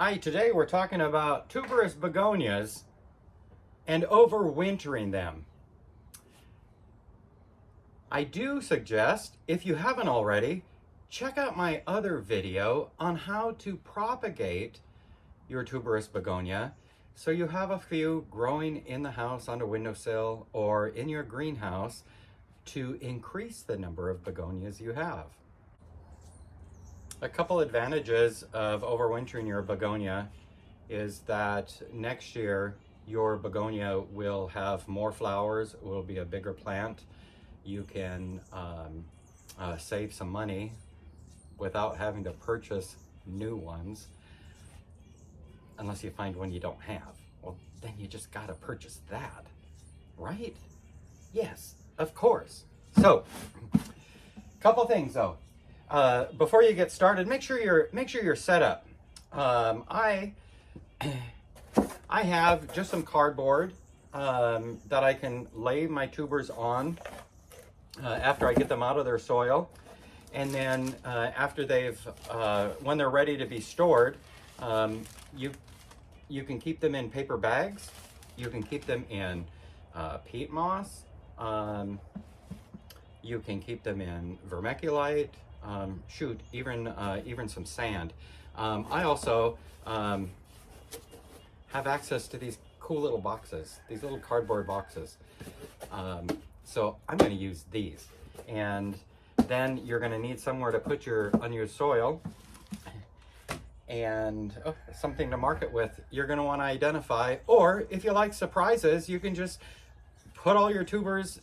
Hi, today we're talking about tuberous begonias and overwintering them. I do suggest, if you haven't already, check out my other video on how to propagate your tuberous begonia so you have a few growing in the house on a windowsill or in your greenhouse to increase the number of begonias you have. A couple advantages of overwintering your begonia is that next year your begonia will have more flowers, it will be a bigger plant. You can save some money without having to purchase new ones, unless you find one you don't have. Well, then you just gotta purchase that, right? Yes, of course. So, couple things though. Before you get started, make sure you're set up. I have just some cardboard that I can lay my tubers on after I get them out of their soil, and then after when they're ready to be stored, you can keep them in paper bags. You can keep them in peat moss. You can keep them in vermiculite. Even some sand. I also have access to these cool little boxes, these little cardboard boxes. So I'm going to use these, and then you're going to need somewhere to put your unused soil and something to mark it with. You're going to want to identify, or if you like surprises, you can just put all your tubers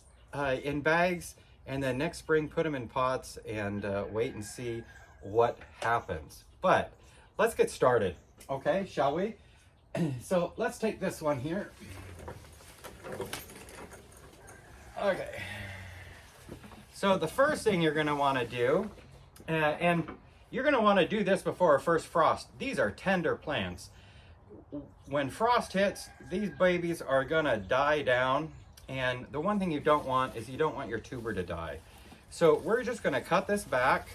in bags, and then next spring put them in pots and wait and see what happens. But let's get started, okay, shall we? So let's take this one here. Okay. So the first thing you're gonna wanna do, and you're gonna wanna do this before our first frost. These are tender plants. When frost hits, these babies are gonna die down. And the one thing you don't want is you don't want your tuber to die. So we're just gonna cut this back.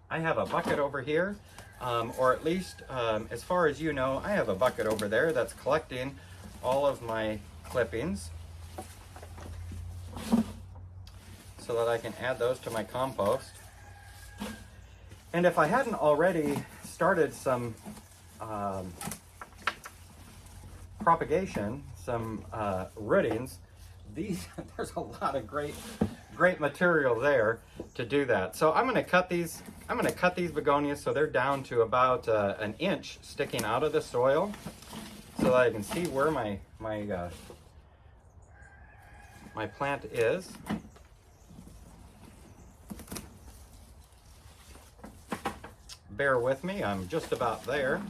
I have a bucket over here, or at least as far as you know, I have a bucket over there that's collecting all of my clippings so that I can add those to my compost. And if I hadn't already started some propagation, some rootings, there's a lot of great material there to do that. So I'm going to cut these begonias so they're down to about an inch sticking out of the soil, so that I can see where my plant is. Bear with me, I'm just about there.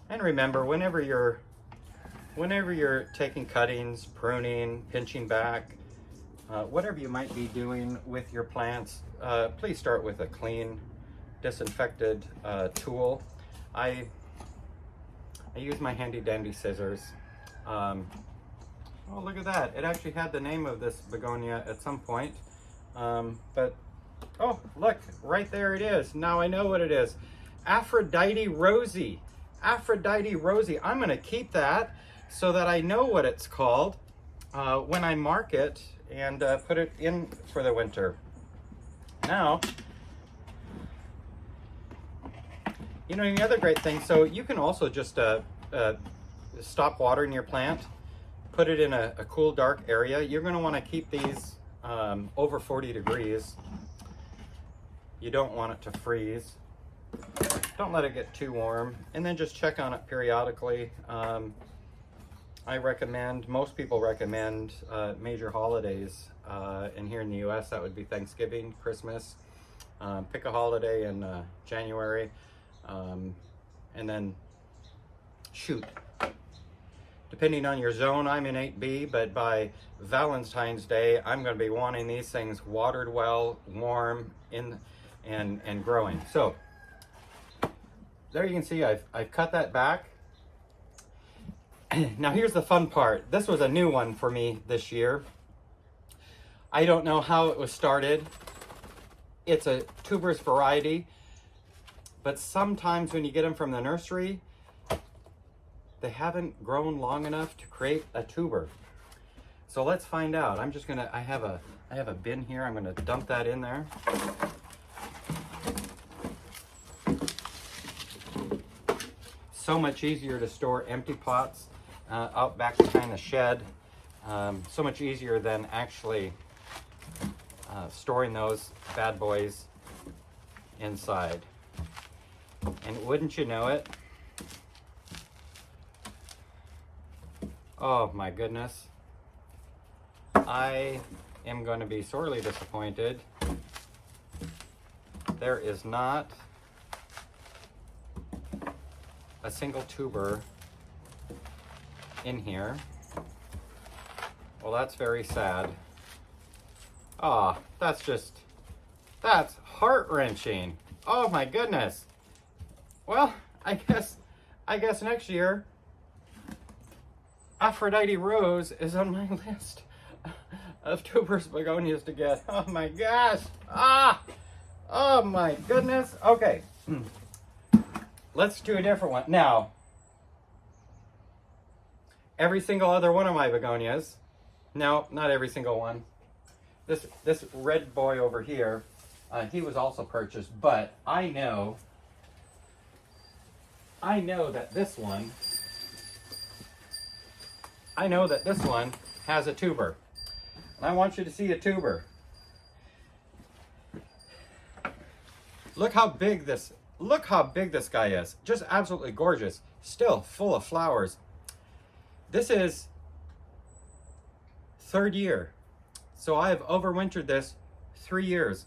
And remember, whenever you're taking cuttings, pruning, pinching back, whatever you might be doing with your plants, please start with a clean, disinfected tool. I use my handy dandy scissors. Oh, look at that! It actually had the name of this begonia at some point, but oh, look, right there it is. Now I know what it is. Aphrodite Rosie. Aphrodite Rosie. I'm going to keep that so that I know what it's called when I mark it and put it in for the winter. Now, you know, the other great thing, so you can also just stop watering your plant, put it in a cool, dark area. You're going to want to keep these over 40 degrees. You don't want it to freeze. Don't let it get too warm, and then just check on it periodically. Most people recommend major holidays, and here in the US that would be Thanksgiving, Christmas. Pick a holiday in January, and then shoot. Depending on your zone, I'm in 8B, but by Valentine's Day, I'm going to be wanting these things watered well, warm, and growing. So there you can see I've cut that back. Now here's the fun part. This was a new one for me this year. I don't know how it was started. It's a tuberous variety, but sometimes when you get them from the nursery, they haven't grown long enough to create a tuber. So let's find out. I have a bin here. I'm gonna dump that in there. So much easier to store empty pots out back behind the shed. So much easier than actually storing those bad boys inside. And wouldn't you know it? Oh my goodness. I am going to be sorely disappointed. There is not a single tuber in here. Well, that's very sad. Ah, that's heart-wrenching. Oh my goodness. Well, I guess next year Aphrodite Rose is on my list of tuberous begonias to get. Oh my gosh. Ah! Oh my goodness. Okay. Let's do a different one. Now, every single other one of my begonias, no, not every single one. This red boy over here, he was also purchased, but I know that this one has a tuber. And I want you to see a tuber. Look how big this guy is. Just absolutely gorgeous. Still full of flowers. This is third year. So I have overwintered this 3 years.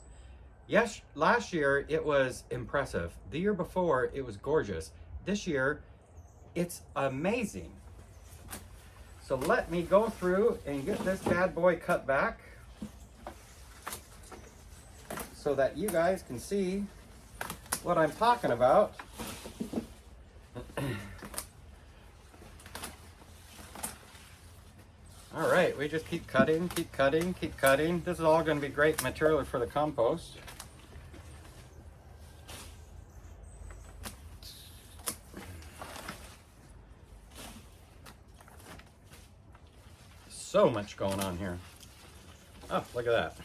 Yes, last year it was impressive. The year before it was gorgeous. This year it's amazing. So let me go through and get this bad boy cut back so that you guys can see what I'm talking about. All right, we just keep cutting, keep cutting, keep cutting. This is all going to be great material for the compost. So much going on here. Oh, look at that.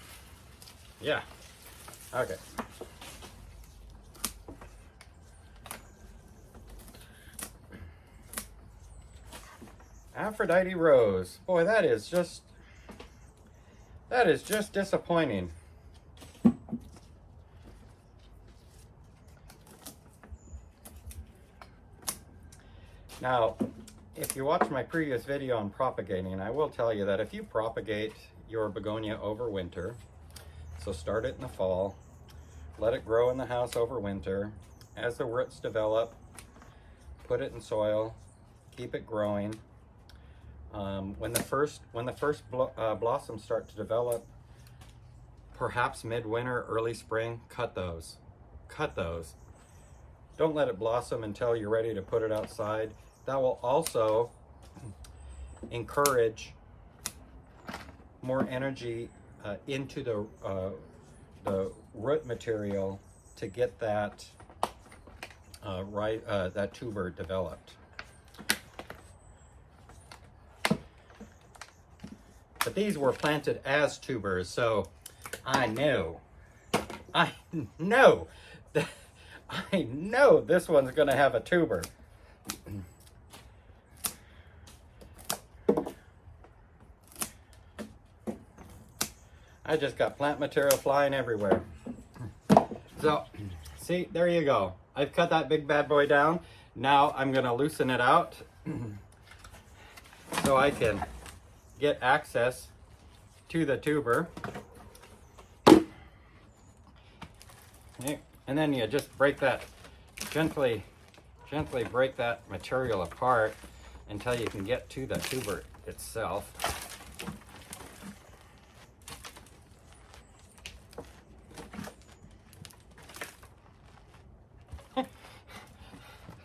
Yeah. Okay. Aphrodite Rose. Boy, that is just disappointing. Now, if you watch my previous video on propagating, I will tell you that if you propagate your begonia over winter, so start it in the fall, let it grow in the house over winter, as the roots develop, put it in soil, keep it growing. When the first blossoms start to develop, perhaps midwinter, early spring, cut those. Cut those. Don't let it blossom until you're ready to put it outside. That will also encourage more energy into the root material to get that that tuber developed. But these were planted as tubers, so I know this one's going to have a tuber. I just got plant material flying everywhere. So, see, there you go. I've cut that big bad boy down. Now I'm going to loosen it out so I can get access to the tuber. And then you just break that, gently break that material apart until you can get to the tuber itself.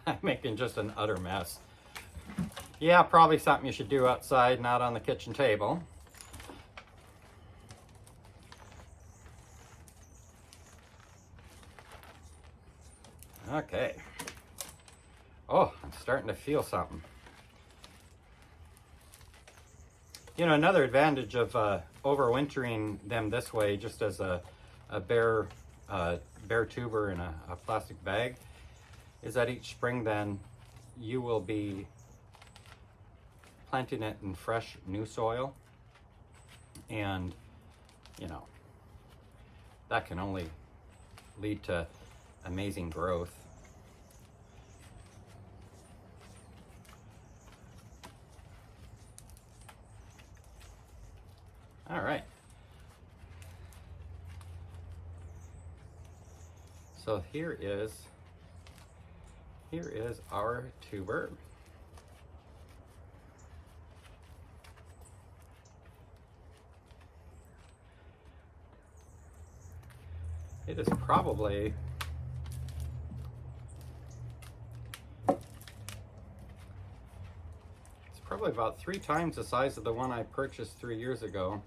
I'm making just an utter mess. Yeah, probably something you should do outside, not on the kitchen table. Okay. Oh, I'm starting to feel something. You know, another advantage of overwintering them this way, just as a bare tuber in a plastic bag, is that each spring then you will be planting it in fresh new soil, and you know that can only lead to amazing growth. All right. So here is our tuber. It is probably about 3 times the size of the one I purchased 3 years ago.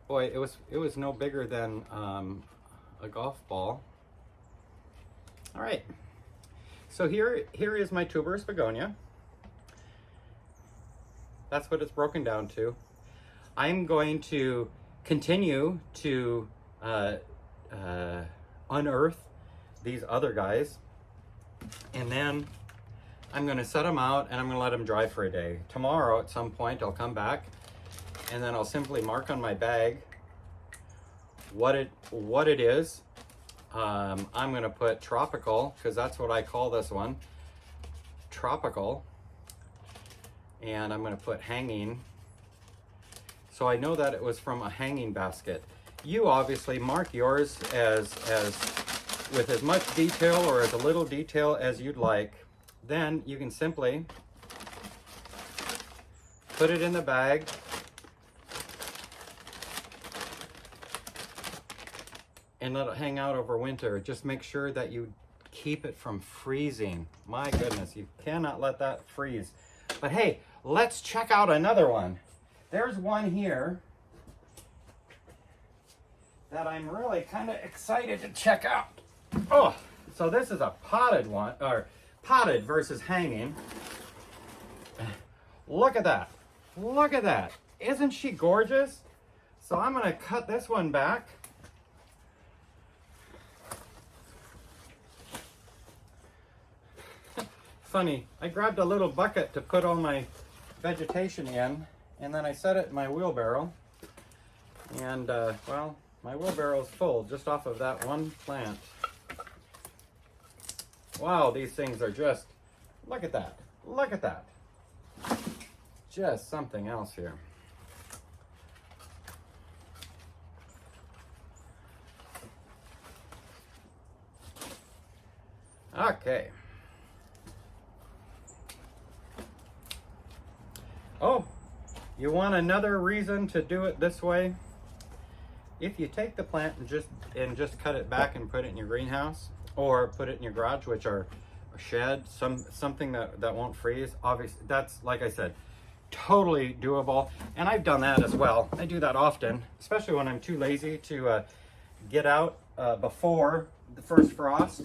Boy, it was no bigger than a golf ball. All right, so here is my tuberous begonia. That's what it's broken down to. I'm going to continue to unearth these other guys, and then I'm going to set them out and I'm going to let them dry for a day. Tomorrow at some point I'll come back and then I'll simply mark on my bag what it is. I'm going to put tropical, because that's what I call this one, tropical, and I'm going to put hanging, so I know that it was from a hanging basket. You obviously mark yours as with as much detail or as a little detail as you'd like. Then you can simply put it in the bag, and let it hang out over winter. Just make sure that you keep it from freezing. My goodness, you cannot let that freeze. But hey, let's check out another one. There's one here that I'm really kind of excited to check out. Oh, so this is a potted one, or potted versus hanging. Look at that. Look at that. Isn't she gorgeous? So I'm going to cut this one back. Funny, I grabbed a little bucket to put all my vegetation in, and then I set it in my wheelbarrow. And, well, my wheelbarrow is full just off of that one plant. Wow, these things are just, look at that. Look at that. Just something else here. Okay. Oh, you want another reason to do it this way? If you take the plant and just cut it back and put it in your greenhouse, or put it in your garage, which are a shed, something that won't freeze. Obviously, that's, like I said, totally doable, and I've done that as well. I do that often, especially when I'm too lazy to get out before the first frost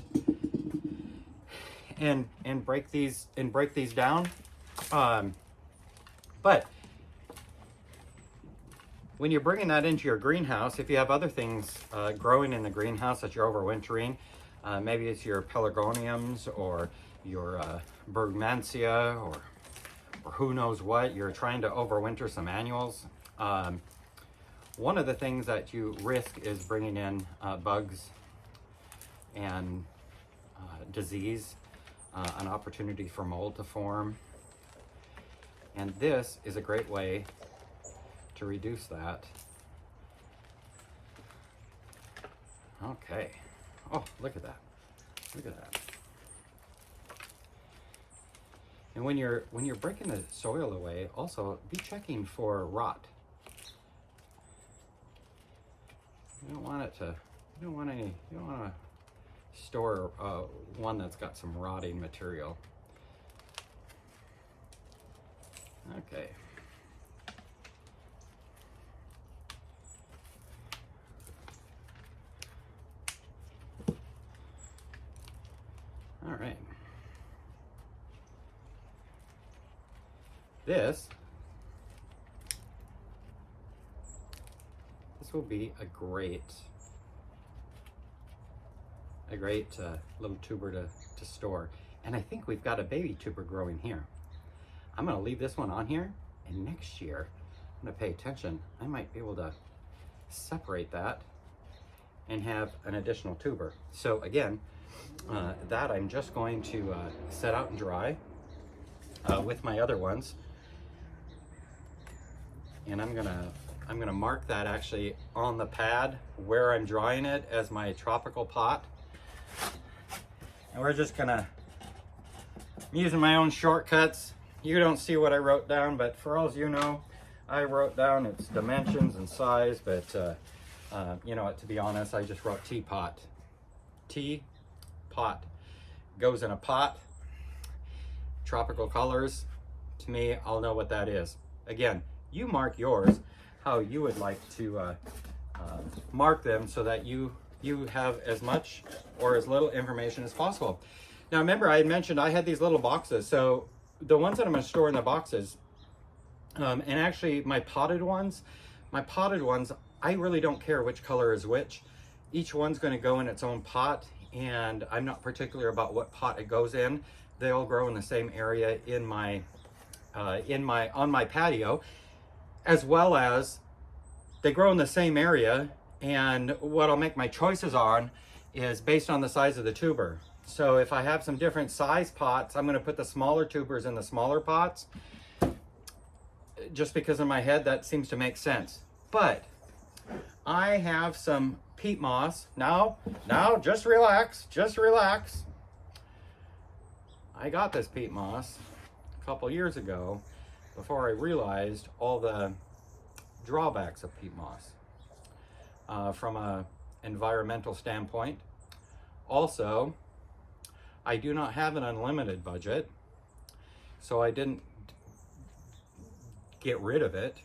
and break these down. But when you're bringing that into your greenhouse, if you have other things growing in the greenhouse that you're overwintering, maybe it's your pelargoniums or your bergmansia or who knows what, you're trying to overwinter some annuals. One of the things that you risk is bringing in bugs and disease, an opportunity for mold to form. And this is a great way to reduce that. Okay. Oh, look at that. Look at that. And when you're breaking the soil away, also be checking for rot. You don't want to store one that's got some rotting material. Okay. All right. This will be a great little tuber to store. And I think we've got a baby tuber growing here. I'm gonna leave this one on here, and next year, I'm gonna pay attention. I might be able to separate that and have an additional tuber. So again, that I'm just going to set out and dry with my other ones. And I'm gonna mark that actually on the pad where I'm drying it as my tropical pot. And we're just I'm using my own shortcuts. You don't see what I wrote down, but for all you know, I wrote down its dimensions and size, but you know what, to be honest, I just wrote teapot. Teapot. Goes in a pot. Tropical colors. To me, I'll know what that is. Again, you mark yours how you would like to mark them so that you have as much or as little information as possible. Now remember, I had mentioned I had these little boxes. So the ones that I'm going to store in the boxes, and actually my potted ones, I really don't care which color is which. Each one's going to go in its own pot, and I'm not particular about what pot it goes in. They all grow in the same area in my on my patio, as well as they grow in the same area. And what I'll make my choices on is based on the size of the tuber. So if I have some different size pots, I'm going to put the smaller tubers in the smaller pots, just because in my head that seems to make sense. But I have some peat moss. Now just relax, I got this peat moss a couple years ago before I realized all the drawbacks of peat moss from a environmental standpoint. Also, I do not have an unlimited budget, so I didn't get rid of it.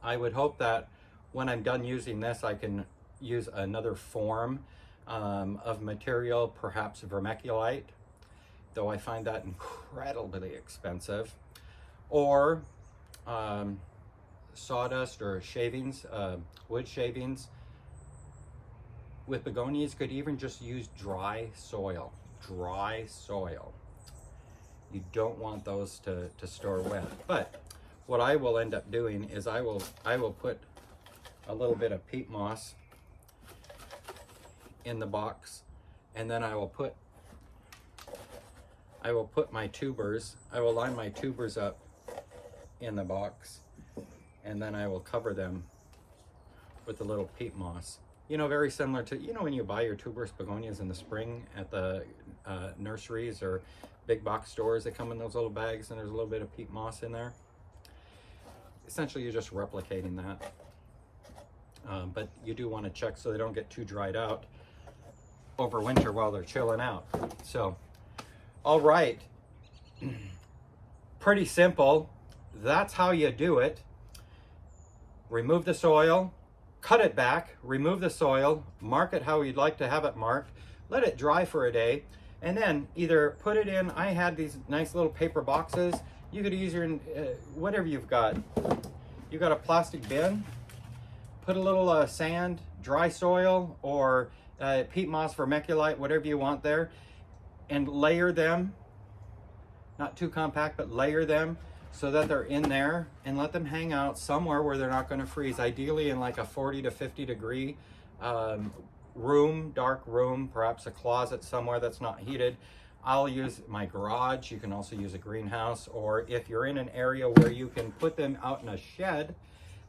I would hope that when I'm done using this, I can use another form of material, perhaps vermiculite, though I find that incredibly expensive, or sawdust or shavings, wood shavings. With begonias, could even just use dry soil. You don't want those to store wet. But what I will end up doing is I will put a little bit of peat moss in the box, and then I will put my tubers, I will line my tubers up in the box, and then I will cover them with a little peat moss. You know, very similar to, you know, when you buy your tuberous begonias in the spring at the nurseries or big box stores, they come in those little bags and there's a little bit of peat moss in there. Essentially, you're just replicating that. But you do want to check so they don't get too dried out over winter while they're chilling out. So, all right. Pretty simple. That's how you do it. Remove the soil. Cut it back, remove the soil, mark it how you'd like to have it marked, let it dry for a day, and then either put it in, I had these nice little paper boxes, you could use your, whatever you've got. You got a plastic bin, put a little sand, dry soil, or peat moss, vermiculite, whatever you want there, and layer them, not too compact, but layer them, so that they're in there, and let them hang out somewhere where they're not going to freeze, ideally in like a 40 to 50 degree room, dark room, perhaps a closet somewhere that's not heated. I'll use my garage. You can also use a greenhouse, or if you're in an area where you can put them out in a shed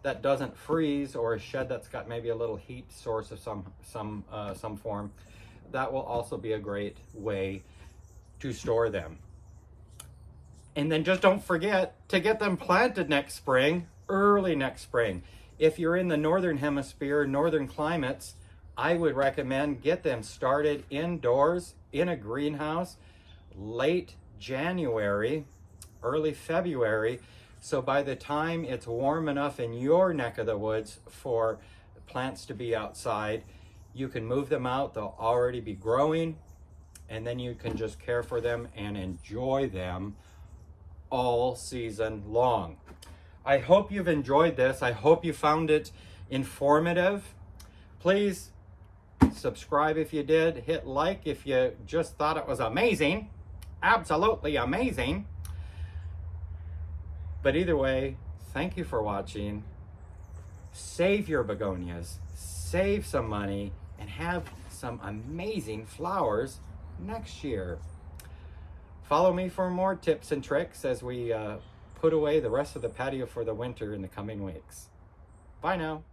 that doesn't freeze, or a shed that's got maybe a little heat source of some form, that will also be a great way to store them. And then just don't forget to get them planted next spring, early next spring. If you're in the northern hemisphere, northern climates, I would recommend get them started indoors in a greenhouse late January, early February. So by the time it's warm enough in your neck of the woods for plants to be outside, you can move them out. They'll already be growing, and then you can just care for them and enjoy them all season long. I hope you've enjoyed this. I hope you found it informative. Please subscribe if you did. Hit like if you just thought it was amazing. Absolutely amazing. But either way, thank you for watching. Save your begonias, save some money, and have some amazing flowers next year. Follow me for more tips and tricks as we put away the rest of the patio for the winter in the coming weeks. Bye now.